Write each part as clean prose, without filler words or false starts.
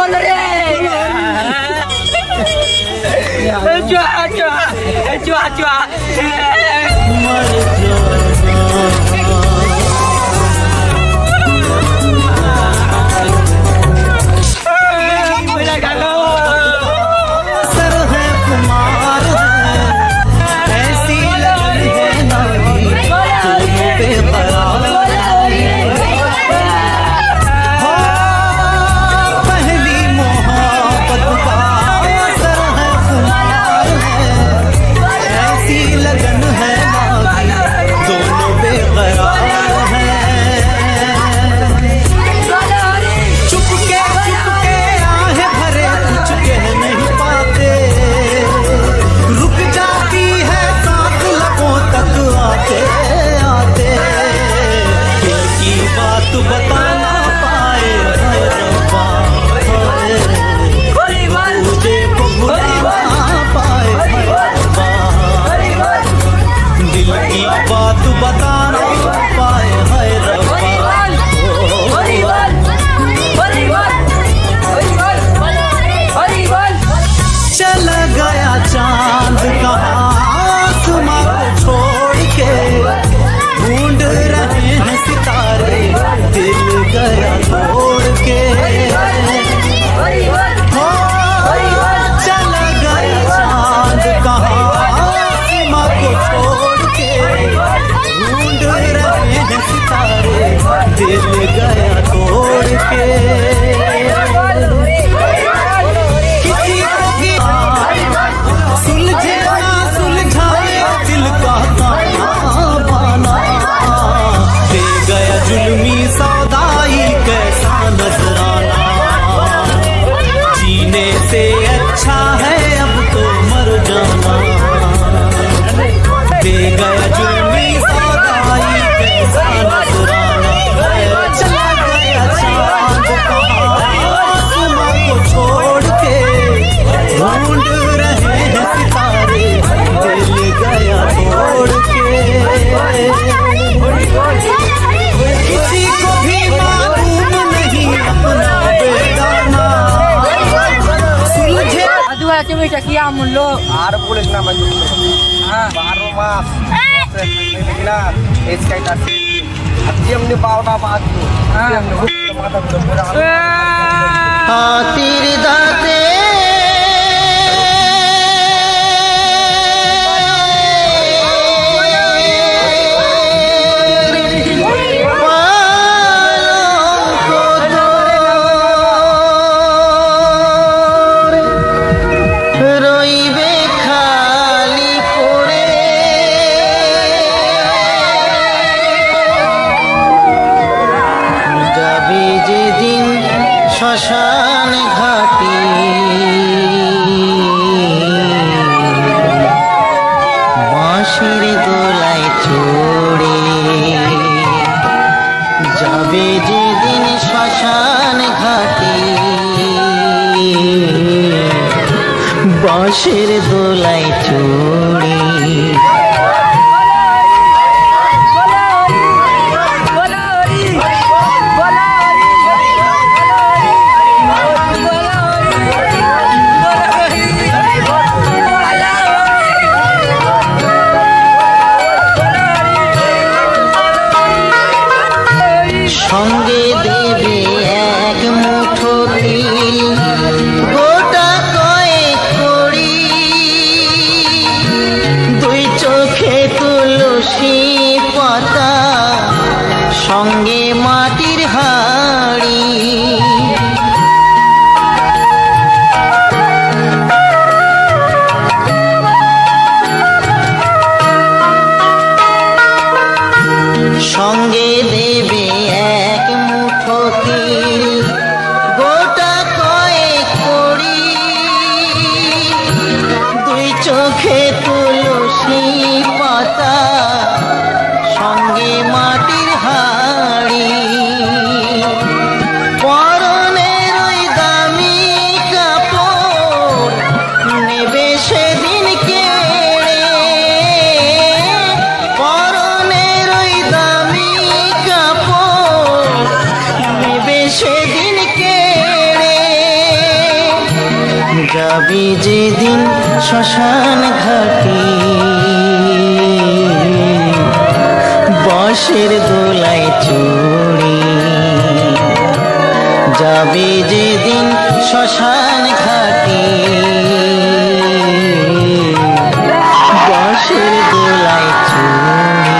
বল রে চুয়া চুয়া Kia mulu. Ada boleh nama juga. Baru mas. Kita eskai tadi. Diam di bawah apa itu? Diam di bawah. Hatir date. শ্মশান ঘাটি বাঁশির দোলায় চড়ে যাবে যেদিন শ্মশান ঘাটি বাঁশির দোলায় চড়ে সঙ্গে দেবে এক মুঠো তিল গোটা কয়েক কড়ি যাবে যেদিন শ্মশান ঘাটে বাঁশের দোলায় চড়ে যাবে যেদিন শ্মশান ঘাটে বাঁশের দোলায় চড়ে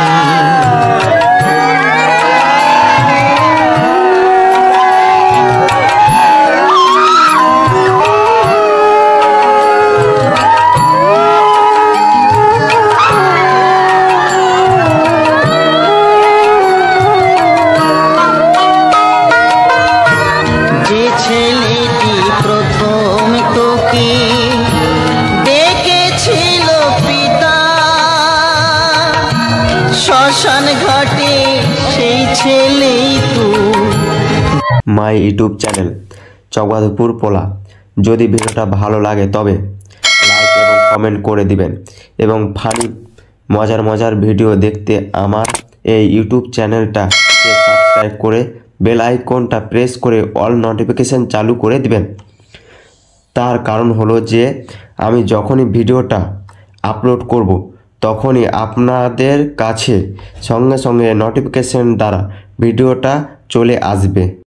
যে ছেলেটি প্রথম তোকে ডেকেছিল পিতা শ্মশান ঘাটে সেই ছেলেই তো মাই ইউটিউব চ্যানেল চকবাদপুর পোলা। যদি ভিডিওটা ভালো লাগে তবে লাইক এবং কমেন্ট করে দিবেন এবং ফানি মজার ভিডিও দেখতে আমার এই ইউটিউব চ্যানেলটাকে সাবস্ক্রাইব করে বেল আইকনটা প্রেস করে অল নোটিফিকেশান চালু করে দিবেন। তার কারণ হলো যে আমি যখনই ভিডিওটা আপলোড করব তখনই আপনাদের কাছে সঙ্গে সঙ্গে নোটিফিকেশান দ্বারা ভিডিওটা চলে আসবে।